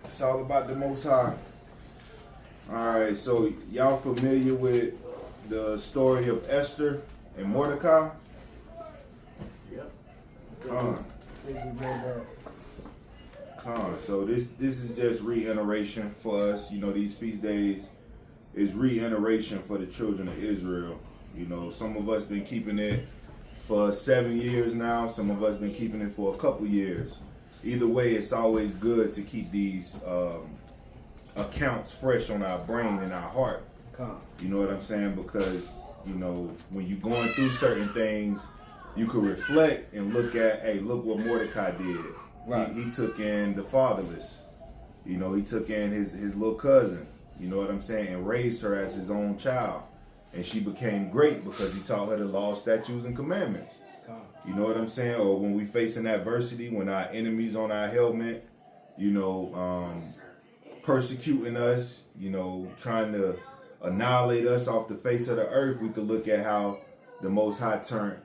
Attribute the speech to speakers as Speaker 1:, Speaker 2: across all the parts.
Speaker 1: It's all about the Most High. Alright, so y'all familiar with the story of Esther and Mordecai?
Speaker 2: Yep.
Speaker 1: So this is just reiteration for us. You know, these feast days is reiteration for the children of Israel. You know, some of us been keeping it for 7 years now. Some of us been keeping it for a couple years. Either way, it's always good to keep these accounts fresh on our brain and our heart. You know what I'm saying? Because, you know, when you're going through certain things, you could reflect and look at, hey, look what Mordecai did. Right. He took in the fatherless. You know, he took in his little cousin, you know what I'm saying, and raised her as his own child. And she became great because he taught her the law, statutes, and commandments. You know what I'm saying? Or when we facing adversity, when our enemies on our helmet, you know, persecuting us, you know, trying to annihilate us off the face of the earth, we could look at how the Most High turned,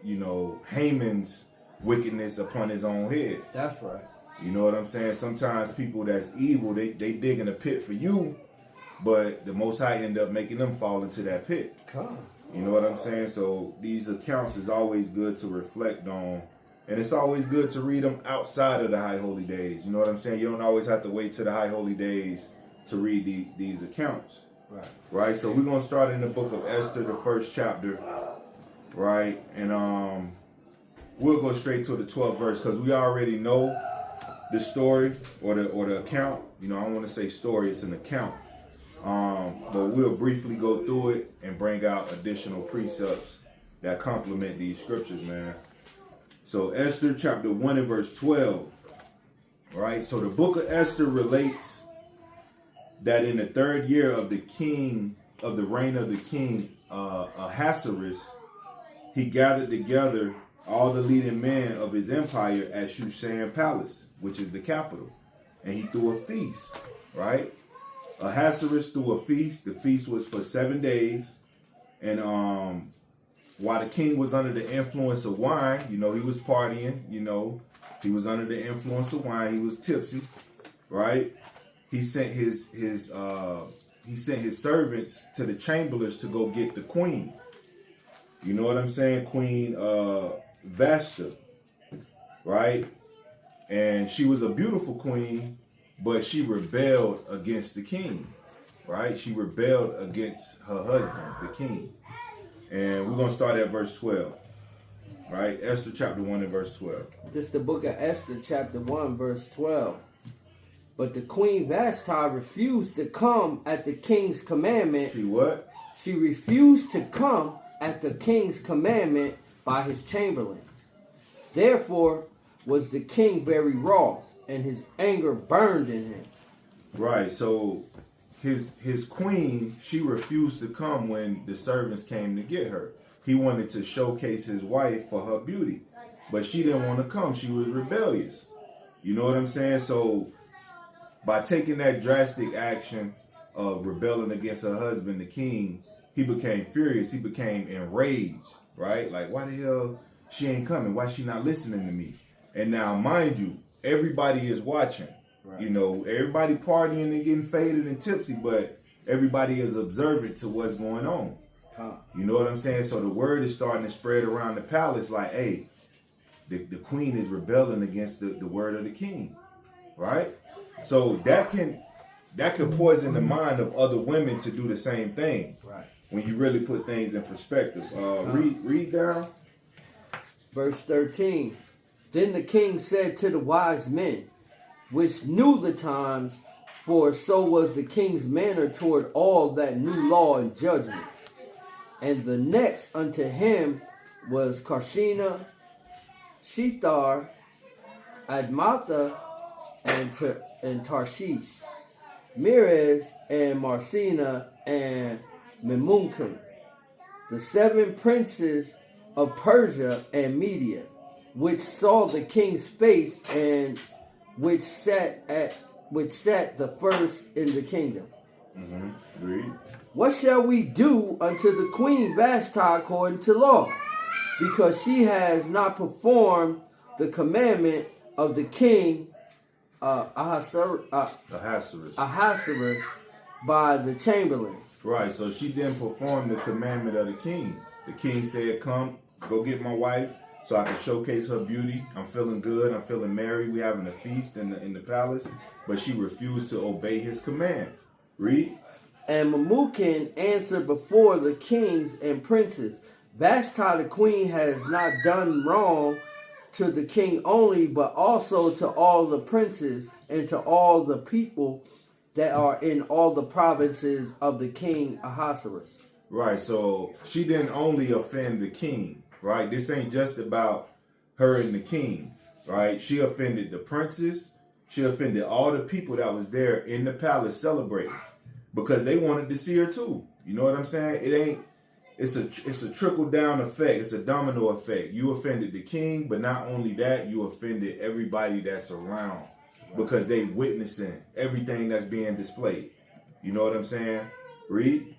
Speaker 1: you know, Haman's wickedness upon his own head.
Speaker 2: That's right.
Speaker 1: You know what I'm saying? Sometimes people that's evil, they dig in a pit for you, but the Most High end up making them fall into that pit. You know what I'm saying? So these accounts is always good to reflect on. And it's always good to read them outside of the high holy days. You know what I'm saying? You don't always have to wait to the high holy days to read these accounts. Right? So we're going to start in the book of Esther, the first chapter. Right? And we'll go straight to the 12th verse because we already know the story or the account. You know, I don't want to say story, it's an account. But we'll briefly go through it and bring out additional precepts that complement these scriptures, man. So Esther chapter 1 and verse 12. Right? So the book of Esther relates that in the 3rd year of the reign of the king Ahasuerus, he gathered together all the leading men of his empire at Shushan Palace, which is the capital. And he threw a feast, right? Ahasuerus threw a feast. The feast was for 7 days. And while the king was under the influence of wine, you know, he was partying, you know, he was under the influence of wine, he was tipsy, right? He sent his servants to the chamberlains to go get the queen. You know what I'm saying? Queen Vashta, right? And she was a beautiful queen, but she rebelled against the king, right? She rebelled against her husband, the king. And we're going to start at verse 12, right? Esther chapter 1 and verse 12.
Speaker 2: This is the book of Esther chapter 1 verse 12. But the queen Vashti refused to come at the king's commandment.
Speaker 1: She what?
Speaker 2: She refused to come at the king's commandment by his chamberlains. Therefore was the king very wroth, and his anger burned in him.
Speaker 1: Right, so his queen, she refused to come when the servants came to get her. He wanted to showcase his wife for her beauty, but she didn't want to come. She was rebellious. You know what I'm saying? So by taking that drastic action of rebelling against her husband, the king, he became furious. He became enraged, right? Like, why the hell she ain't coming? Why she not listening to me? And now, mind you, everybody is watching. Right. You know, everybody partying and getting faded and tipsy, but everybody is observant to what's going on. You know what I'm saying? So the word is starting to spread around the palace like, hey, the queen is rebelling against the word of the king, right? So that could poison the mind of other women to do the same thing. Right. When you really put things in perspective. Read down.
Speaker 2: Verse 13. Then the king said to the wise men, which knew the times, for so was the king's manner toward all that knew law and judgment. And the next unto him was Karshina, Shethar, Admatha, and Tarshish, Meres, and Marsina, and Memucan, the 7 princes of Persia and Media, which saw the king's face, and which sat the first in the kingdom.
Speaker 1: Read.
Speaker 2: What shall we do unto the queen Vashti according to law? Because she has not performed the commandment of the king Ahasuerus by the chamberlains.
Speaker 1: Right, so she didn't perform the commandment of the king. The king said, come, go get my wife so I can showcase her beauty. I'm feeling good. I'm feeling merry. We having a feast in the palace. But she refused to obey his command. Read.
Speaker 2: And Memucan answered before the kings and princes, Vashti the queen has not done wrong to the king only, but also to all the princes and to all the people that are in all the provinces of the king Ahasuerus.
Speaker 1: Right, so she didn't only offend the king, right? This ain't just about her and the king, right? She offended the princes. She offended all the people that was there in the palace celebrating because they wanted to see her too. You know what I'm saying? It's a trickle down effect. It's a domino effect. You offended the king, but not only that, you offended everybody that's around because they witnessing everything that's being displayed. You know what I'm saying? Read.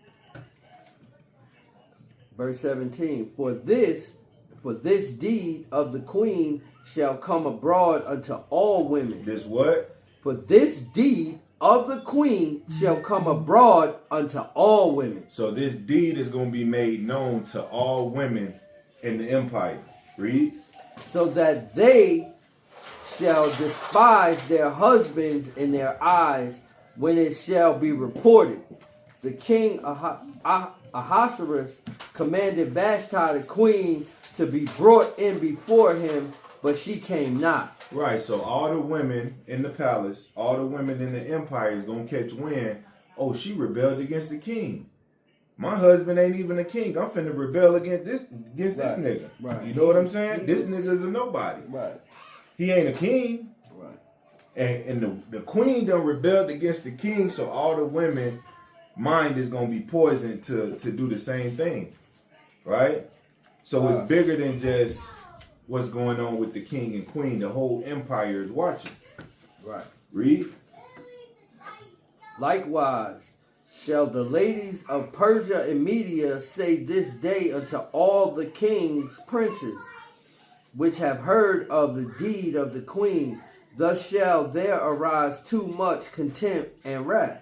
Speaker 2: Verse 17, for this deed of the queen shall come abroad unto all women.
Speaker 1: This what?
Speaker 2: For this deed of the queen shall come abroad unto all women.
Speaker 1: So this deed is going to be made known to all women in the empire. Read.
Speaker 2: So that they shall despise their husbands in their eyes when it shall be reported. The king Ahasuerus commanded Vashti the queen to be brought in before him, but she came not.
Speaker 1: Right, so all the women in the palace, all the women in the empire is going to catch wind. Oh, she rebelled against the king. My husband ain't even a king. I'm finna rebel against this nigga.
Speaker 2: Right.
Speaker 1: You know what I'm saying? This nigga is a nobody.
Speaker 2: Right.
Speaker 1: He ain't a king.
Speaker 2: Right.
Speaker 1: And the queen done rebelled against the king, so all the women mind is going to be poisoned to do the same thing. Right? So it's bigger than just what's going on with the king and queen. The whole empire is watching.
Speaker 2: Right.
Speaker 1: Read.
Speaker 2: Likewise, shall the ladies of Persia and Media say this day unto all the king's princes, which have heard of the deed of the queen, thus shall there arise too much contempt and wrath.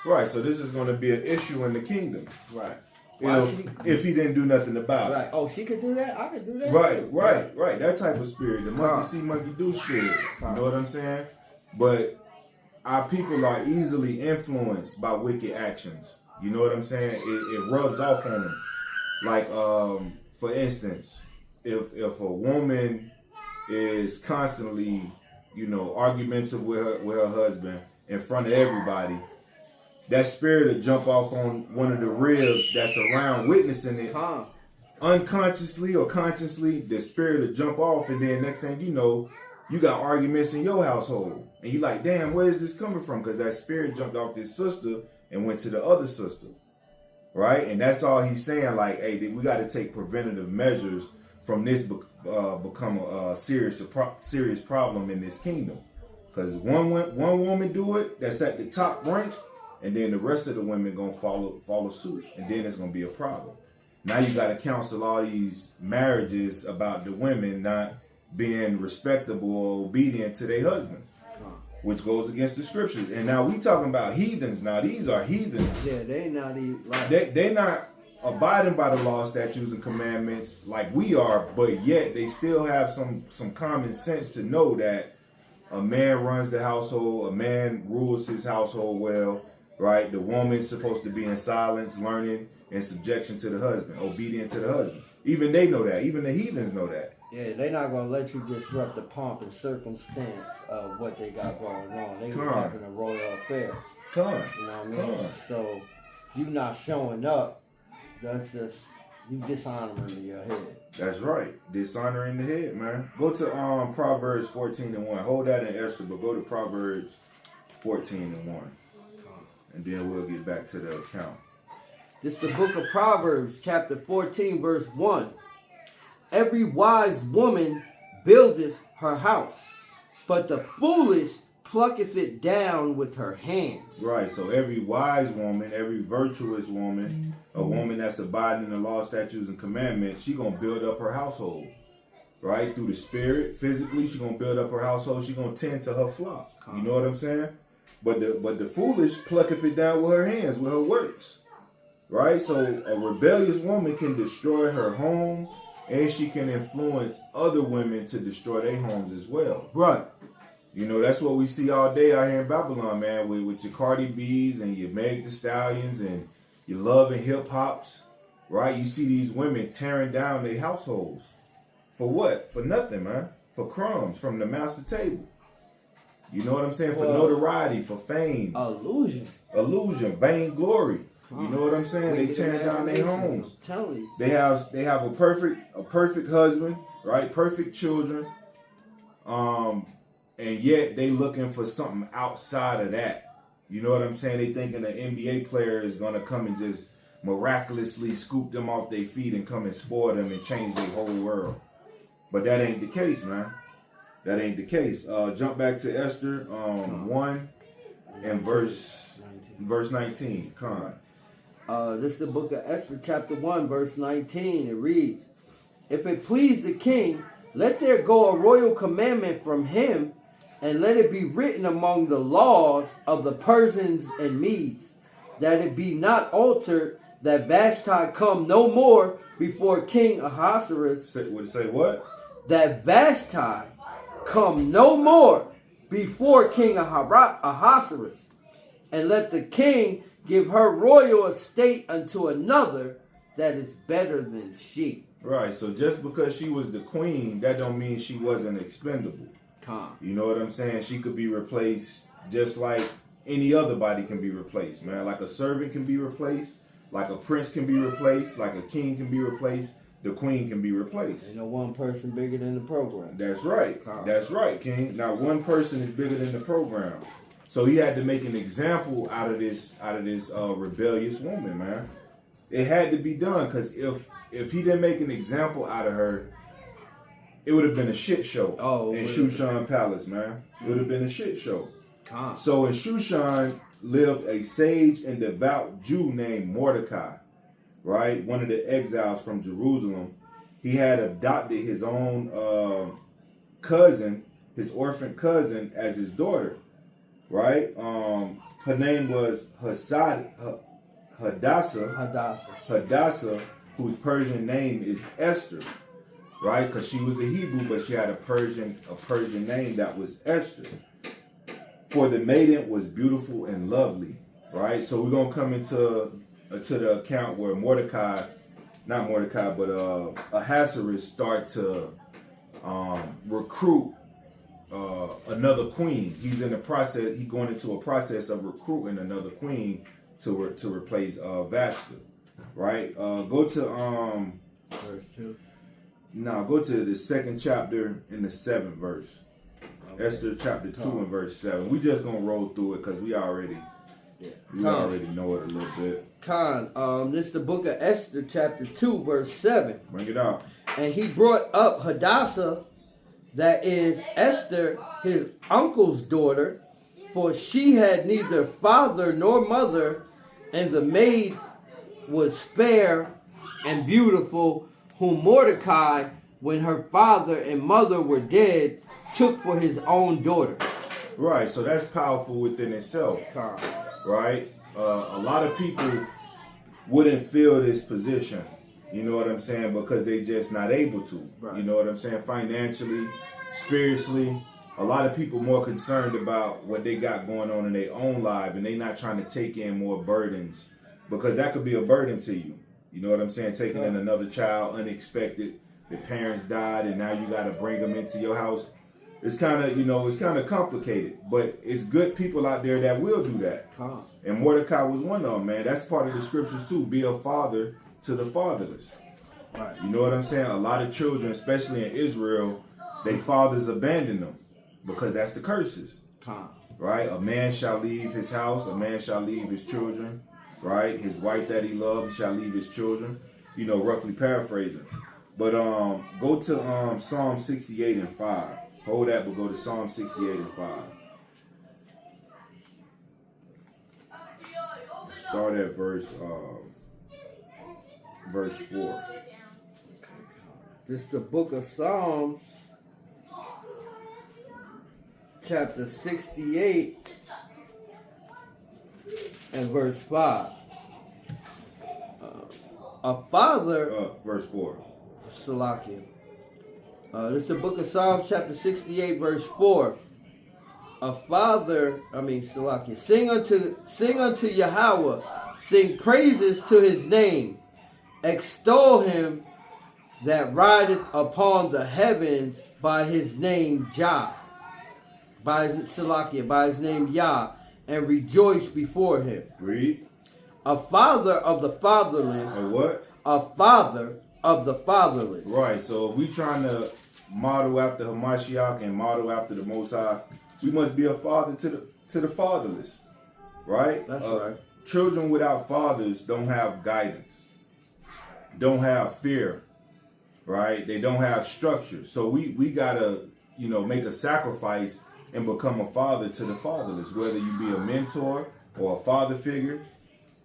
Speaker 1: Right, so this is going to be an issue in the kingdom.
Speaker 2: Right.
Speaker 1: If he didn't do nothing about it.
Speaker 2: Right. Oh, she could do that? I could do that?
Speaker 1: Right. That type of spirit. The monkey see, monkey do spirit. You know what I'm saying? But our people are easily influenced by wicked actions. You know what I'm saying? It rubs off on them. Like, for instance, if a woman is constantly, argumentative with her husband in front of everybody, that spirit will jump off on one of the ribs that's around witnessing it. Unconsciously or consciously, the spirit will jump off, and then next thing you know, you got arguments in your household. And you like, damn, where is this coming from? Because that spirit jumped off this sister and went to the other sister. Right? And that's all he's saying, like, hey, we got to take preventative measures from this become a serious problem in this kingdom. Because one woman do it, that's at the top rank, and then the rest of the women gonna follow suit, and then it's gonna be a problem. Now you gotta counsel all these marriages about the women not being respectable or obedient to their husbands, which goes against the scriptures. And now we talking about heathens. Now these are heathens.
Speaker 2: Yeah, they not even right.
Speaker 1: They not abiding by the law, statutes, and commandments like we are, but yet they still have some common sense to know that a man runs the household, a man rules his household well. Right, the woman's supposed to be in silence, learning, and subjection to the husband, obedient to the husband. Even they know that. Even the heathens know that.
Speaker 2: Yeah, they're not gonna let you disrupt the pomp and circumstance of what they got going on. They were having a royal affair. You know what I mean? So you not showing up, that's just you dishonoring in your head.
Speaker 1: That's right, dishonoring the head, man. Go to Proverbs 14:1. Hold that in Esther, but go to Proverbs 14:1. And then we'll get back to the account.
Speaker 2: This is the book of Proverbs, chapter 14, verse 1. Every wise woman buildeth her house, but the foolish plucketh it down with her hands.
Speaker 1: Right, so every wise woman, every virtuous woman, a woman that's abiding in the law, statutes, and commandments, she going to build up her household. right? Through the spirit, physically, she's gonna build up her household. She's gonna tend to her flock. You know what I'm saying? But the foolish plucketh it down with her hands, with her works, right? So a rebellious woman can destroy her home, and she can influence other women to destroy their homes as well.
Speaker 2: Right.
Speaker 1: You know, that's what we see all day out here in Babylon, man, with your Cardi B's and your Meg Thee Stallions and your Love and Hip Hops, right? You see these women tearing down their households. For what? For nothing, man. For crumbs from the master table. You know what I'm saying? For notoriety, for fame. Illusion, vainglory. You know what I'm saying? They tearing down their homes.
Speaker 2: I'm telling you.
Speaker 1: They have a perfect husband, right? Perfect children. And yet they looking for something outside of that. You know what I'm saying? They thinking an NBA player is gonna come and just miraculously scoop them off their feet and come and spoil them and change their whole world. But that ain't the case, man. That ain't the case. Jump back to Esther 1 and verse 19.
Speaker 2: This is the book of Esther, chapter 1, verse 19. It reads, "If it please the king, let there go a royal commandment from him, and let it be written among the laws of the Persians and Medes, that it be not altered, that Vashti come no more before King Ahasuerus."
Speaker 1: Would it say what?
Speaker 2: That Vashti come no more before King Ahasuerus, and let the king give her royal estate unto another that is better than she.
Speaker 1: Right, so just because she was the queen, that don't mean she wasn't expendable. You know what I'm saying? She could be replaced just like any other body can be replaced, man. Like a servant can be replaced, like a prince can be replaced, like a king can be replaced, the queen can be replaced.
Speaker 2: Ain't no one person bigger than the program.
Speaker 1: That's right. That's right, King. Not one person is bigger than the program. So he had to make an example out of this rebellious woman, man. It had to be done, because if he didn't make an example out of her, it would have been a shit show in Shushan Palace, man. It would have been a shit show. So in Shushan lived a sage and devout Jew named Mordecai, right? One of the exiles from Jerusalem. He had adopted his own cousin, his orphan cousin, as his daughter, right? Her name was Hadassah, whose Persian name is Esther, right? Because she was a Hebrew, but she had a Persian name that was Esther. For the maiden was beautiful and lovely, right? So we're gonna come into to the account where Ahasuerus start to recruit another queen. He's in the process. He's going into a process of recruiting another queen to replace Vashti, right? Go to
Speaker 2: verse 2.
Speaker 1: No, go to the 2nd chapter in the 7th verse. Okay. Esther chapter 2 and verse 7. We just gonna roll through it because we already know it a little bit.
Speaker 2: This is the book of Esther chapter 2 verse 7.
Speaker 1: Bring it out.
Speaker 2: "And he brought up Hadassah, that is Esther, his uncle's daughter, for she had neither father nor mother, and the maid was fair and beautiful, whom Mordecai, when her father and mother were dead, took for his own daughter."
Speaker 1: Right, so that's powerful within itself. Right? A lot of people wouldn't fill this position, you know what I'm saying, because they just not able to. Right. You know what I'm saying? Financially, spiritually, a lot of people more concerned about what they got going on in their own life, and they not trying to take in more burdens, because that could be a burden to you. You know what I'm saying? Taking in another child, unexpected. The parents died, and now you got to bring them into your house. It's kind of, complicated. But it's good people out there that will do that. And Mordecai was one of them, man. That's part of the scriptures too. Be a father to the fatherless. Right. You know what I'm saying? A lot of children, especially in Israel, their fathers abandon them because that's the curses. Right? A man shall leave his house. A man shall leave his children. Right? His wife that he loved shall leave his children. You know, roughly paraphrasing. But go to Psalm 68 and 5. Hold that, but go to Psalm 68 and 5. Start at verse 4.
Speaker 2: This is the book of Psalms, chapter 68 and verse 5. A father...
Speaker 1: verse 4.
Speaker 2: Salakia. This is the book of Psalms, chapter 68, verse 4. Salakia. Sing unto Yahweh, sing praises to his name. Extol him that rideth upon the heavens by his name Jah. By his name Yah, and rejoice before him.
Speaker 1: Read.
Speaker 2: A father of the fatherless.
Speaker 1: A what?
Speaker 2: A father of the fatherless.
Speaker 1: Right. So if we trying to model after Hamashiach and model after the Most High, we must be a father to the fatherless. Right?
Speaker 2: That's right.
Speaker 1: Children without fathers don't have guidance, don't have fear, right? They don't have structure. So we gotta, make a sacrifice and become a father to the fatherless, whether you be a mentor or a father figure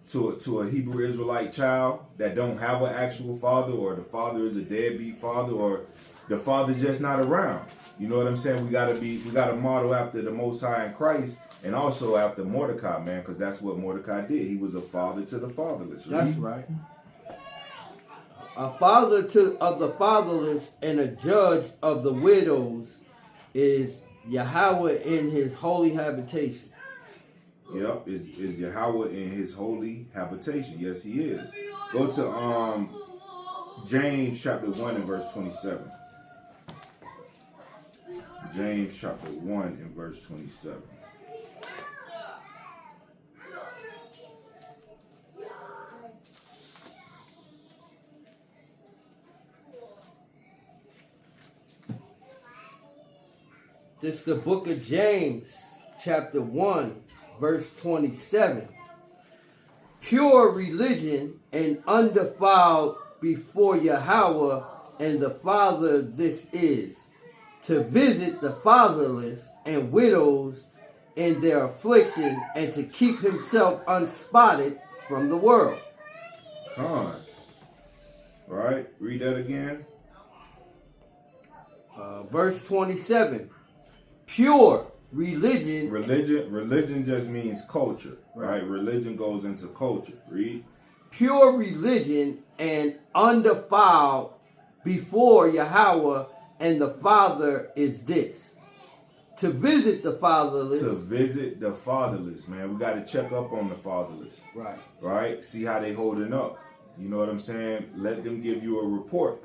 Speaker 1: to a Hebrew Israelite child that don't have an actual father, or the father is a deadbeat father, or the father just not around. You know what I'm saying? We gotta model after the Most High in Christ, and also after Mordecai, man, because that's what Mordecai did. He was a father to the fatherless. Right?
Speaker 2: That's right. A father of the fatherless and a judge of the widows is Yahweh in his holy habitation.
Speaker 1: Yep, is Yahweh in his holy habitation. Yes, he is. Go to James chapter 1 and verse 27. James chapter 1 and verse 27.
Speaker 2: This is the book of James, chapter 1, verse 27. Pure religion and undefiled before Yahweh and the Father this is, to visit the fatherless and widows in their affliction, and to keep himself unspotted from the world.
Speaker 1: Right? Read that again.
Speaker 2: Verse 27. Pure religion.
Speaker 1: Religion just means culture, right? Religion goes into culture. Read.
Speaker 2: Pure religion and undefiled before Yahweh and the Father is this, to visit the fatherless.
Speaker 1: To visit the fatherless, man. We got to check up on the fatherless.
Speaker 2: Right.
Speaker 1: Right? See how they holding up. You know what I'm saying? Let them give you a report.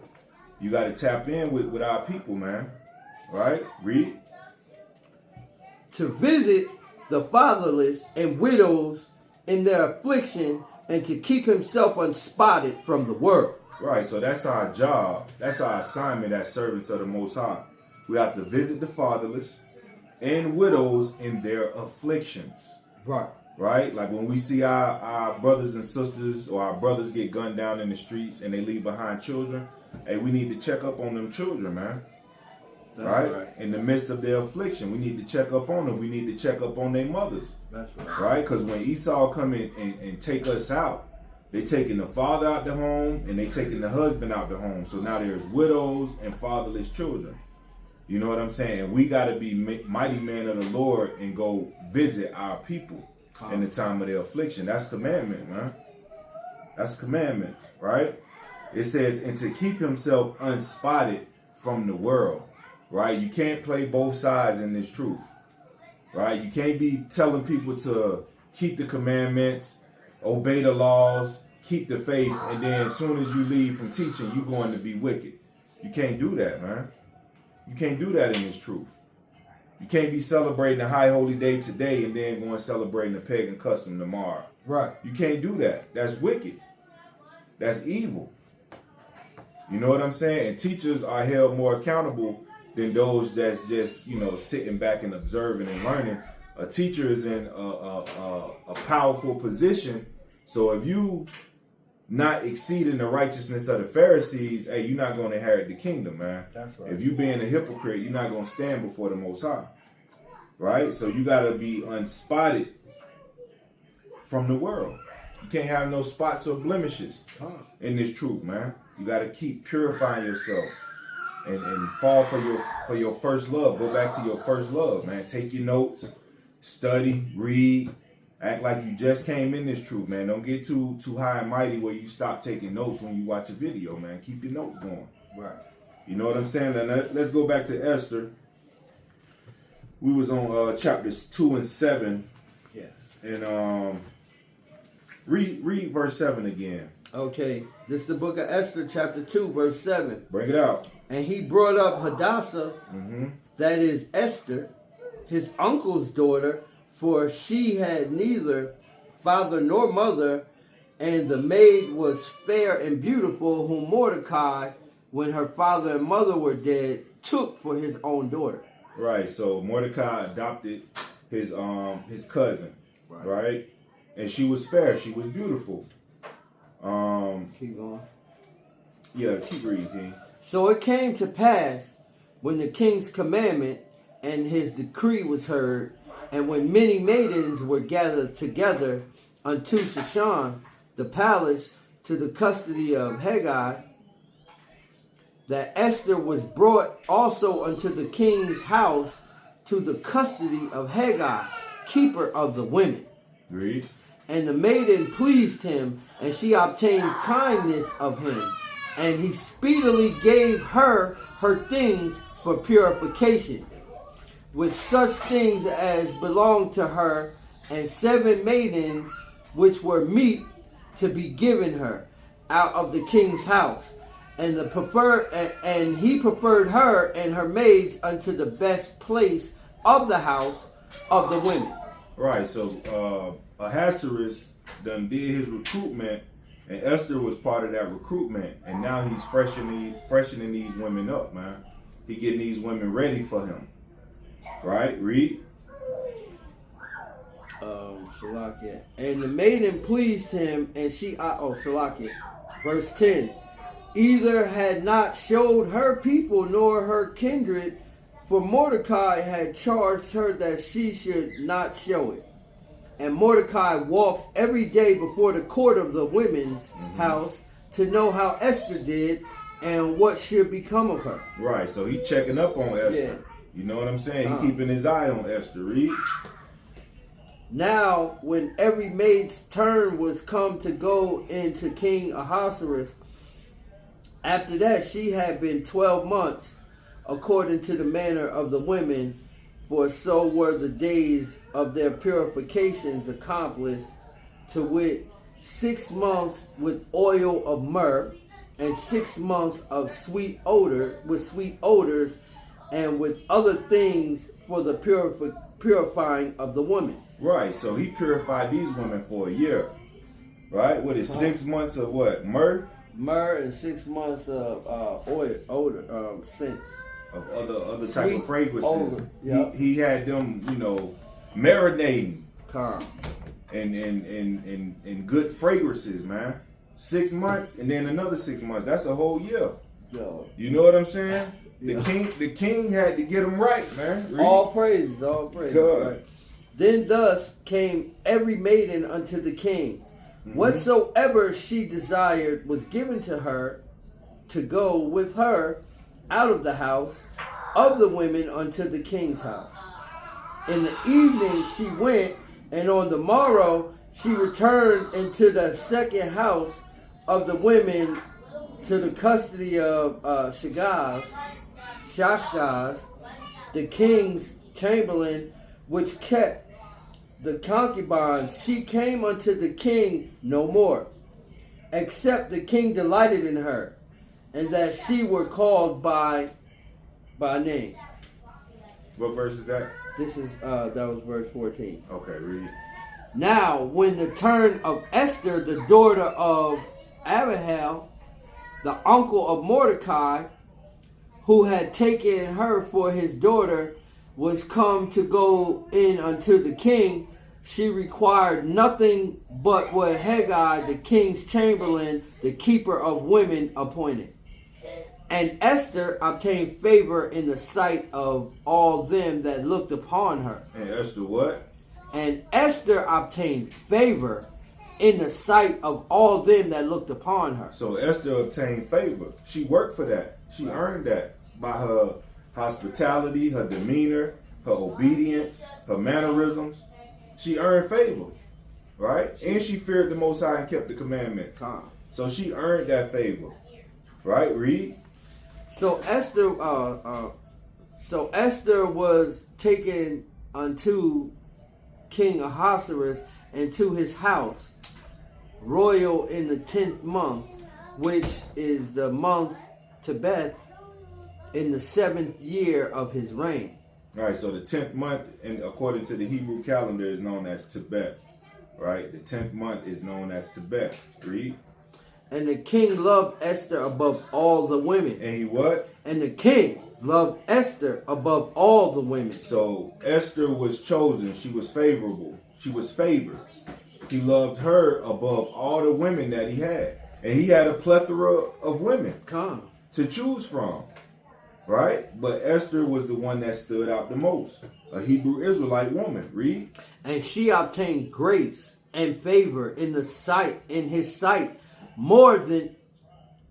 Speaker 1: You got to tap in with our people, man. Right? Read.
Speaker 2: To visit the fatherless and widows in their affliction, and to keep himself unspotted from the world.
Speaker 1: Right, so that's our job. That's our assignment as servants of the Most High. We have to visit the fatherless and widows in their afflictions.
Speaker 2: Right.
Speaker 1: Right? Like when we see our brothers and sisters, or our brothers get gunned down in the streets and they leave behind children, hey, we need to check up on them children, man.
Speaker 2: That's right.
Speaker 1: In the midst of their affliction, we need to check up on them. We need to check up on their mothers.
Speaker 2: That's right.
Speaker 1: Right? Because when Esau come in and take us out, they taking the father out the home and they taking the husband out the home. So now there's widows and fatherless children. You know what I'm saying? And we got to be mighty men of the Lord and go visit our people in the time of their affliction. That's commandment, man. That's commandment, right? It says, and to keep himself unspotted from the world. Right? You can't play both sides in this truth. Right? You can't be telling people to keep the commandments, obey the laws, keep the faith, and then as soon as you leave from teaching, you're going to be wicked. You can't do that, man. You can't do that in this truth. You can't be celebrating a high holy day today and then going celebrating a pagan custom tomorrow.
Speaker 2: Right.
Speaker 1: You can't do that. That's wicked. That's evil. You know what I'm saying? And teachers are held more accountable than those that's just, sitting back and observing and learning. A teacher is in a powerful position. So if you not exceeding the righteousness of the Pharisees, hey, you're not going to inherit the kingdom, man.
Speaker 2: That's right.
Speaker 1: If you being a hypocrite, you're not going to stand before the Most High. Right? So you got to be unspotted from the world. You can't have no spots or blemishes in this truth, man. You got to keep purifying yourself. and fall for your first love. Go back to your first love, man. Take your notes, study, read, act like you just came in this truth, man. Don't get too high and mighty where you stop taking notes when you watch a video, man. Keep your notes going.
Speaker 2: Right.
Speaker 1: You know what I'm saying? And let's go back to Esther. We was on chapters 2 and 7.
Speaker 2: Yes.
Speaker 1: And read verse 7 again.
Speaker 2: Okay. This is the book of Esther, chapter 2, verse 7.
Speaker 1: Bring it out.
Speaker 2: And he brought up Hadassah, that is Esther, his uncle's daughter, for she had neither father nor mother, and the maid was fair and beautiful, whom Mordecai, when her father and mother were dead, took for his own daughter.
Speaker 1: Right. So Mordecai adopted his cousin, right? And she was fair. She was beautiful.
Speaker 2: Keep going.
Speaker 1: Yeah, keep reading, King.
Speaker 2: So it came to pass, when the king's commandment and his decree was heard, and when many maidens were gathered together unto Shushan, the palace, to the custody of Haggai, that Esther was brought also unto the king's house to the custody of Haggai, keeper of the women.
Speaker 1: Read.
Speaker 2: And the maiden pleased him, and she obtained kindness of him. And he speedily gave her things for purification, with such things as belonged to her, and 7 maidens which were meet to be given her out of the king's house. And he preferred her and her maids unto the best place of the house of the women. Right.
Speaker 1: So Ahasuerus done did his recruitment, and Esther was part of that recruitment, and now he's freshening these women up, man. He getting these women ready for him. Right? Read.
Speaker 2: Salakia. And the maiden pleased him, and she Salakia. Verse 10. Either had not showed her people nor her kindred, for Mordecai had charged her that she should not show it. And Mordecai walked every day before the court of the women's house to know how Esther did and what should become of her.
Speaker 1: Right, so he checking up on Esther.
Speaker 2: Yeah.
Speaker 1: You know what I'm saying? He keeping his eye on Esther. Read.
Speaker 2: Now, when every maid's turn was come to go into King Ahasuerus, after that she had been 12 months, according to the manner of the women, for so were the days of their purifications accomplished, to wit, 6 months with oil of myrrh, and 6 months of sweet odors, and with other things for the purifying of the woman.
Speaker 1: Right, so he purified these women for a year. Right? What is 6 months of what? Myrrh?
Speaker 2: Myrrh and 6 months of odor, scents.
Speaker 1: Of other type of fragrances.
Speaker 2: Yep.
Speaker 1: He had them, marinating.
Speaker 2: Calm.
Speaker 1: And good fragrances, man. 6 months and then another 6 months. That's a whole year.
Speaker 2: Yo.
Speaker 1: You know what I'm saying?
Speaker 2: Yeah.
Speaker 1: The king had to get them right, man. Read.
Speaker 2: All praises.
Speaker 1: Good.
Speaker 2: Right. Then thus came every maiden unto the king. Whatsoever she desired was given to her to go with her out of the house of the women unto the king's house. In the evening she went, and on the morrow she returned into the second house of the women to the custody of Shashgaz, the king's chamberlain, which kept the concubines. She came unto the king no more, except the king delighted in her, and that she were called by name.
Speaker 1: What verse is that?
Speaker 2: This is that was verse 14.
Speaker 1: Okay, read.
Speaker 2: Now, when the turn of Esther, the daughter of Abihail, the uncle of Mordecai, who had taken her for his daughter, was come to go in unto the king, she required nothing but what Haggai, the king's chamberlain, the keeper of women, appointed. And Esther obtained favor in the sight of all them that looked upon her.
Speaker 1: And Esther what?
Speaker 2: And Esther obtained favor in the sight of all them that looked upon her.
Speaker 1: So Esther obtained favor. She worked for that. She earned that. by her hospitality, her demeanor, her obedience, her mannerisms. She earned favor, right? And she feared the Most High and kept the commandment. So she earned that favor, right? Read.
Speaker 2: So Esther was taken unto King Ahasuerus into his house, royal in the 10th month, which is the month Tebeth, in the 7th year of his reign.
Speaker 1: Right, so the 10th month, and according to the Hebrew calendar, is known as Tebeth. Right, the 10th month is known as Tebeth. Read.
Speaker 2: And the king loved Esther above all the women.
Speaker 1: And he what?
Speaker 2: And the king loved Esther above all the women.
Speaker 1: So Esther was chosen. She was favorable. She was favored. He loved her above all the women that he had. And he had a plethora of women to choose from. Right? But Esther was the one that stood out the most. A Hebrew Israelite woman. Read.
Speaker 2: And she obtained grace and favor in his sight, more than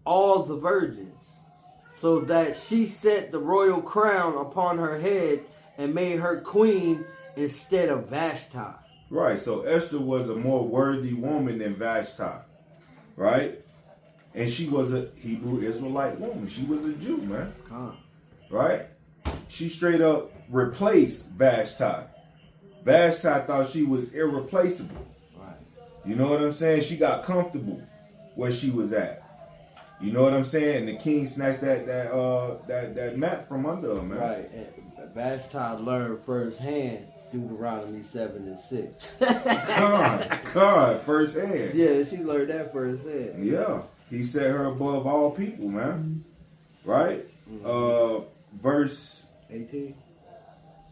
Speaker 2: all the virgins, so that she set the royal crown upon her head and made her queen instead of Vashti.
Speaker 1: Right, so Esther was a more worthy woman than Vashti, right? And she was a Hebrew Israelite woman. She was a Jew, man. Right? She straight up replaced Vashti. Vashti thought she was irreplaceable.
Speaker 2: Right.
Speaker 1: You know what I'm saying? She got comfortable where she was at. You know what I'm saying? And the king snatched that mat from under her, man.
Speaker 2: Right. And Vashti learned firsthand Deuteronomy 7 and 6.
Speaker 1: God, firsthand.
Speaker 2: Yeah, she learned that firsthand.
Speaker 1: Yeah. He set her above all people, man. Right? Verse
Speaker 2: 18.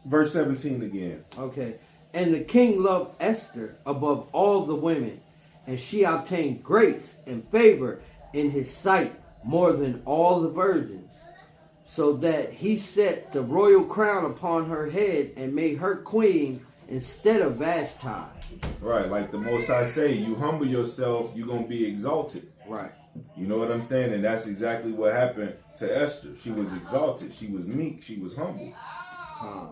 Speaker 1: Verse 17 again.
Speaker 2: Okay. And the king loved Esther above all the women, and she obtained grace and favor in his sight more than all the virgins, so that he set the royal crown upon her head and made her queen instead of Vashti.
Speaker 1: Right, like the Most High say, you humble yourself, you're going to be exalted.
Speaker 2: Right.
Speaker 1: You know what I'm saying? And that's exactly what happened to Esther. She was exalted. She was meek. She was humble.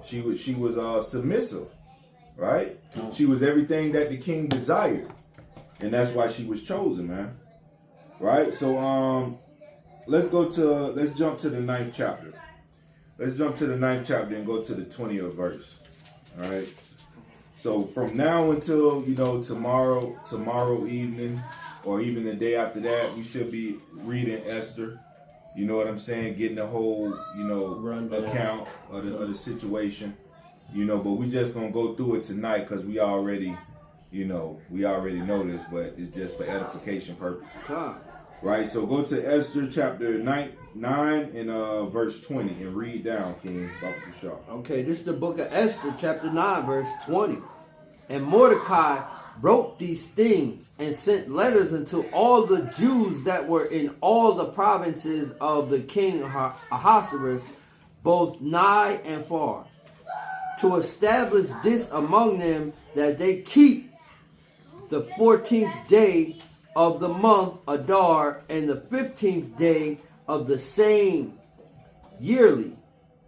Speaker 1: She was submissive. Right? She was everything that the king desired. And that's why she was chosen, man. Right? So let's jump to the 9th chapter. Let's jump to the 9th chapter and go to the 20th verse. All right? So from now until, tomorrow evening, or even the day after that, we should be reading Esther. You know what I'm saying? Getting the whole, account of the situation. But we just going to go through it tonight because we already know this, but it's just for edification purposes. Right? So go to Esther chapter 9 and verse 20 and read down, King.
Speaker 2: Okay, this is the book of Esther, chapter 9, verse 20. And Mordecai wrote these things and sent letters unto all the Jews that were in all the provinces of the king Ahasuerus, both nigh and far, to establish this among them, that they keep the 14th day of the month Adar and the 15th day of the same yearly.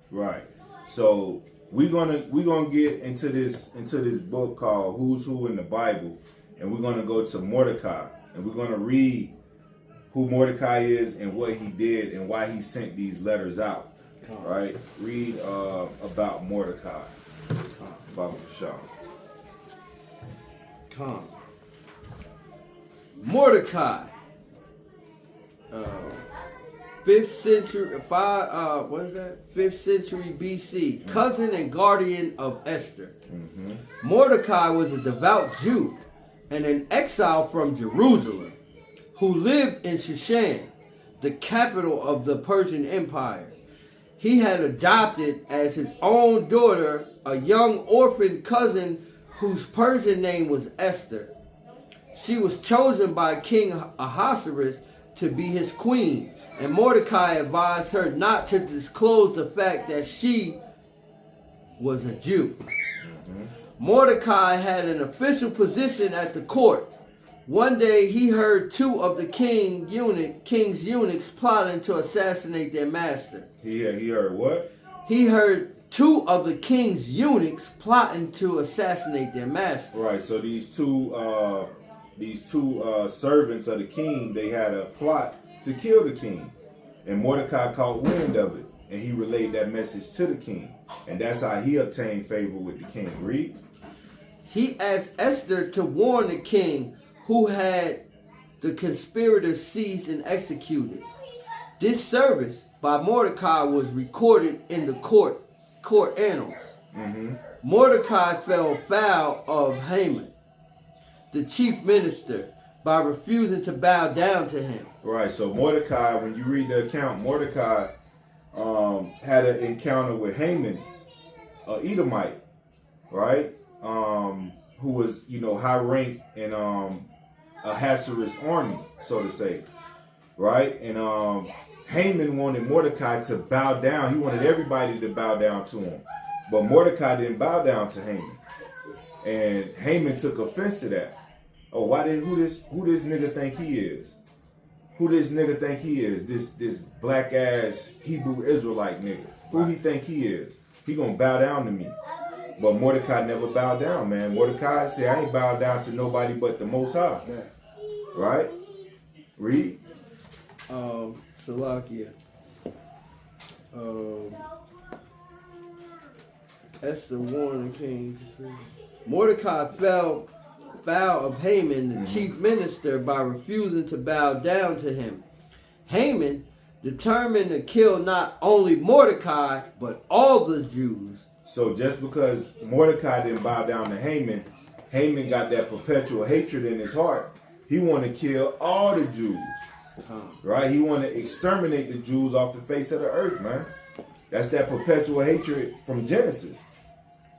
Speaker 1: Right. So we're gonna get into this book called Who's Who in the Bible, and we're gonna go to Mordecai, and we're gonna read who Mordecai is and what he did and why he sent these letters out. Right? Read about Mordecai.
Speaker 2: Mordecai, 5th century, 5th century BC, cousin and guardian of Esther. Mordecai was a devout Jew and an exile from Jerusalem, who lived in Shushan, the capital of the Persian Empire. He had adopted as his own daughter a young orphan cousin whose Persian name was Esther. She was chosen by King Ahasuerus to be his queen, and Mordecai advised her not to disclose the fact that she was a Jew. Mordecai had an official position at the court, One day he heard two of the king's eunuchs plotting to assassinate their master.
Speaker 1: He heard what?
Speaker 2: He heard two of the king's eunuchs plotting to assassinate their master.
Speaker 1: Right. So these two servants of the king, they had a plot to kill the king, and Mordecai caught wind of it, and he relayed that message to the king, and that's how he obtained favor with the king. Read.
Speaker 2: He asked Esther to warn the king, who had the conspirators seized and executed. This service by Mordecai was recorded in the court annals. Mm-hmm. Mordecai fell foul of Haman, the chief minister, by refusing to bow down to him.
Speaker 1: Right. So Mordecai, when you read the account, Mordecai had an encounter with Haman, a Edomite, right? Who was, high rank in Ahasuerus' army, so to say, right? And Haman wanted Mordecai to bow down. He wanted everybody to bow down to him, but Mordecai didn't bow down to Haman, and Haman took offense to that. Oh, who this nigga think he is? Who this nigga think he is? This black ass Hebrew Israelite nigga. Who he think he is? He gonna bow down to me. But Mordecai never bowed down, man. Mordecai said, I ain't bowed down to nobody but the Most High. Right? Read.
Speaker 2: Salakia. Esther warned the king. Mordecai fell foul of Haman, the chief minister, by refusing to bow down to him. Haman, determined to kill not only Mordecai, but all the Jews.
Speaker 1: So just because Mordecai didn't bow down to Haman, Haman got that perpetual hatred in his heart. He wanted to kill all the Jews. Right? He wanted to exterminate the Jews off the face of the earth, man. That's that perpetual hatred from Genesis.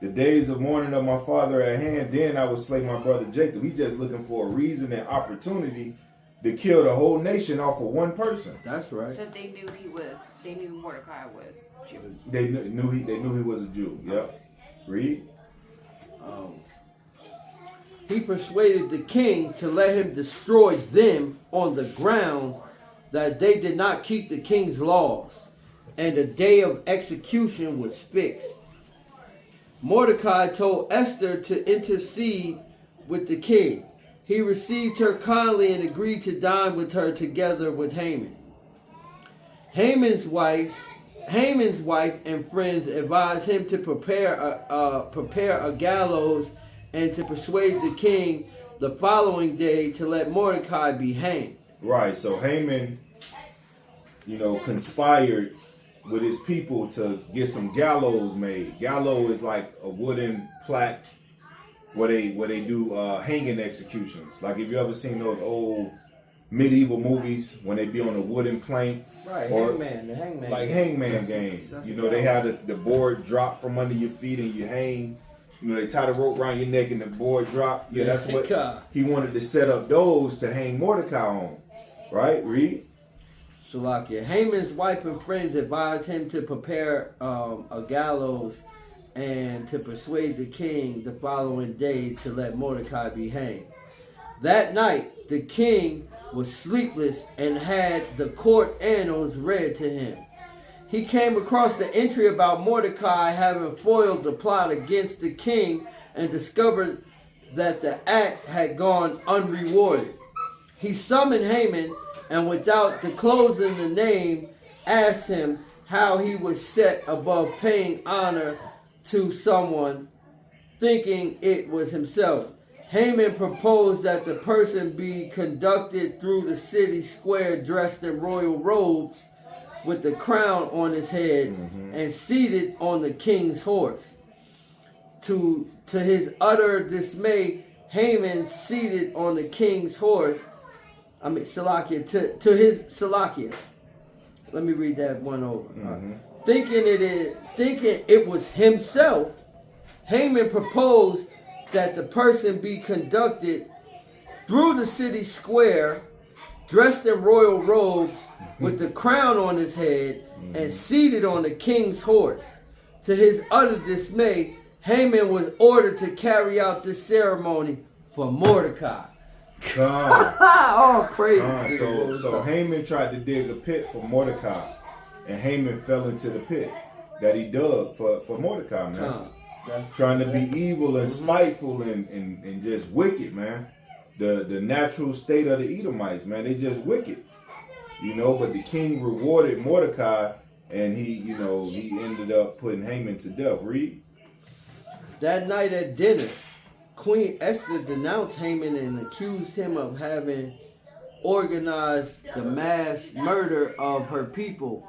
Speaker 1: The days of mourning of my father at hand, then I would slay my brother Jacob. He just looking for a reason and opportunity to kill the whole nation off of one person.
Speaker 2: That's right.
Speaker 3: So they knew Mordecai was Jew.
Speaker 1: They knew he was a Jew. Yep. Read.
Speaker 2: He persuaded the king to let him destroy them on the ground that they did not keep the king's laws, and the day of execution was fixed. Mordecai told Esther to intercede with the king. He received her kindly and agreed to dine with her together with Haman. Haman's wife and friends advised him to prepare a gallows and to persuade the king the following day to let Mordecai be hanged.
Speaker 1: Right. So Haman, conspired with his people to get some gallows made. Gallows is like a wooden plaque where they do hanging executions. Like if you ever seen those old medieval movies when they be on a wooden plank.
Speaker 2: Right,
Speaker 1: or
Speaker 2: the hangman.
Speaker 1: Like hangman game. They have the board drop from under your feet and you hang. They tie the rope around your neck and the board drop. Yeah, that's what he wanted to set up those to hang Mordecai on. Right? Read.
Speaker 2: Salakia. Haman's wife and friends advised him to prepare a gallows and to persuade the king the following day to let Mordecai be hanged. That night, the king was sleepless and had the court annals read to him. He came across the entry about Mordecai having foiled the plot against the king and discovered that the act had gone unrewarded. He summoned Haman and without disclosing the name, asked him how he was set above paying honor to someone, thinking it was himself. Haman proposed that the person be conducted through the city square dressed in royal robes with the crown on his head and seated on the king's horse. To his utter dismay, Haman seated on the king's horse. Salakia, to his Salakia. Let me read that one over. Thinking it was himself, Haman proposed that the person be conducted through the city square, dressed in royal robes, with the crown on his head, and seated on the king's horse. To his utter dismay, Haman was ordered to carry out this ceremony for Mordecai. All praise.
Speaker 1: So Haman tried to dig a pit for Mordecai, and Haman fell into the pit that he dug for Mordecai, man. Trying to be evil and spiteful and just wicked, man. The natural state of the Edomites, man, they just wicked. You know, but the king rewarded Mordecai, and he ended up putting Haman to death. Read.
Speaker 2: That night at dinner, Queen Esther denounced Haman and accused him of having organized the mass murder of her people.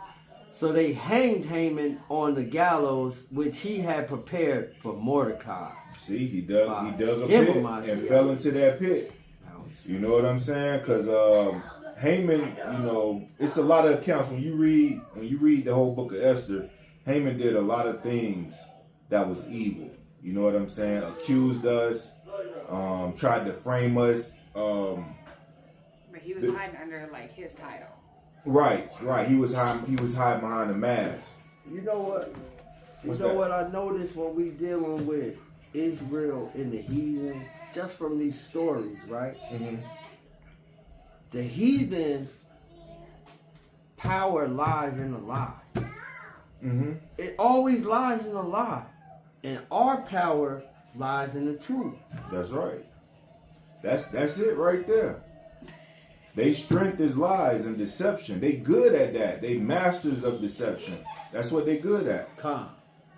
Speaker 2: So they hanged Haman on the gallows, which he had prepared for Mordecai.
Speaker 1: See, he dug a pit and fell into that pit. You know what I'm saying? Because Haman, it's a lot of accounts. When you read the whole book of Esther, Haman did a lot of things that was evil. You know what I'm saying? Accused us, tried to frame us.
Speaker 3: But he was hiding under like his title.
Speaker 1: Right. He was hiding behind a mask.
Speaker 2: You know what? What I noticed when we dealing with Israel and the heathens, just from these stories, right? Mm-hmm. The heathen power lies in a lie. Mm-hmm. It always lies in a lie. And our power lies in the truth.
Speaker 1: That's right. That's it right there. They strength is lies and deception. They good at that. They masters of deception. That's what they good at.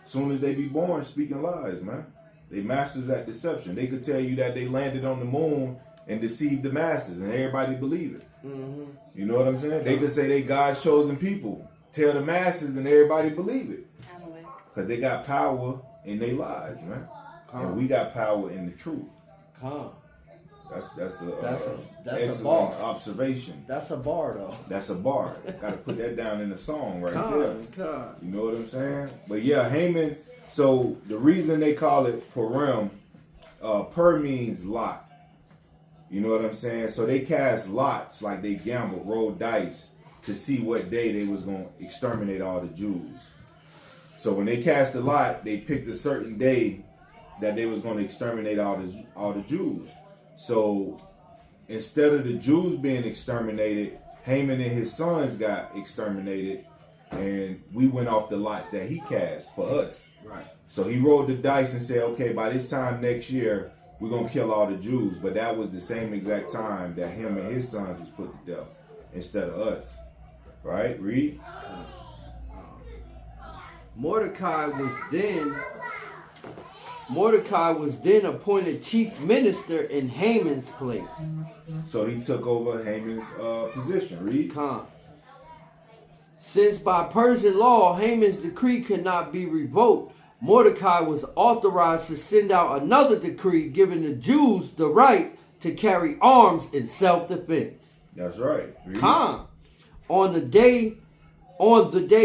Speaker 1: Soon as they be born speaking lies, man. They masters at deception. They could tell you that they landed on the moon and deceived the masses, and everybody believe it. Mm-hmm. You know what I'm saying? They could say they God's chosen people. Tell the masses, and everybody believe it. Because they got power in their lies, man. And we got power in the truth. That's excellent observation.
Speaker 2: That's a bar, though.
Speaker 1: That's a bar. Got to put that down in the song right there. You know what I'm saying? But yeah, Haman. So the reason they call it Purim, per means lot. You know what I'm saying? So they cast lots, like they gambled, rolled dice to see what day they was going to exterminate all the Jews. So when they cast a lot, they picked a certain day that they was going to exterminate all the Jews. So instead of the Jews being exterminated, Haman and his sons got exterminated, and we went off the lots that he cast for us.
Speaker 2: Right.
Speaker 1: So he rolled the dice and said, okay, by this time next year, we're going to kill all the Jews. But that was the same exact time that him and his sons was put to death instead of us. Right? Read.
Speaker 2: Mordecai was then appointed chief minister in Haman's place.
Speaker 1: So he took over Haman's position. Read.
Speaker 2: Since by Persian law Haman's decree could not be revoked, Mordecai was authorized to send out another decree giving the Jews the right to carry arms in self-defense.
Speaker 1: That's right. Read.
Speaker 2: On the day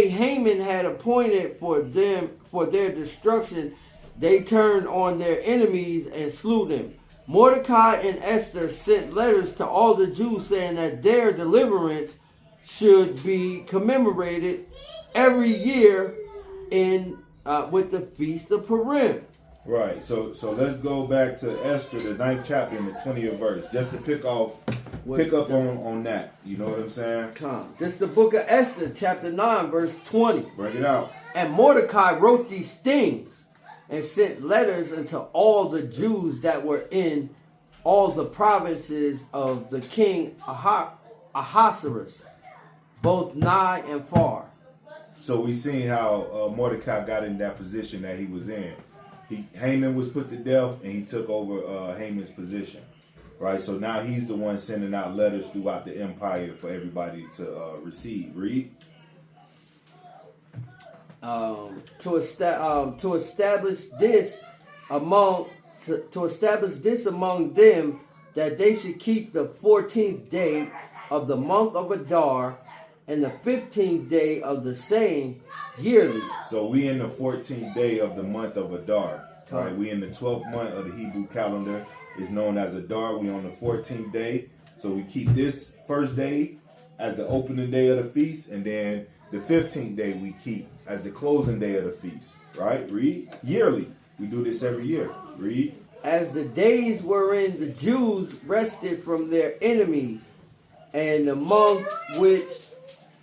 Speaker 2: Haman had appointed for their destruction, they turned on their enemies and slew them. Mordecai and Esther sent letters to all the Jews saying that their deliverance should be commemorated every year with the Feast of Purim.
Speaker 1: Right. So let's go back to Esther, the 9th chapter and the 20th verse, just to pick up on that. You know what I'm saying?
Speaker 2: This is the book of Esther, chapter 9, verse 20.
Speaker 1: Break it out.
Speaker 2: And Mordecai wrote these things and sent letters unto all the Jews that were in all the provinces of the king Ahasuerus, both nigh and far.
Speaker 1: So we seen how Mordecai got in that position that he was in. Haman was put to death, and he took over Haman's position. Right, so now he's the one sending out letters throughout the empire for everybody to receive. Read.
Speaker 2: To establish this among them, that they should keep the 14th day of the month of Adar and the 15th day of the same yearly.
Speaker 1: So we in the 14th day of the month of Adar. Right, we in the 12th month of the Hebrew calendar. It's known as Adar. We on the 14th day. So we keep this first day as the opening day of the feast, and then the 15th day we keep as the closing day of the feast. Right? Read. Yearly. We do this every year. Read.
Speaker 2: as the days wherein the Jews rested from their enemies, and the month which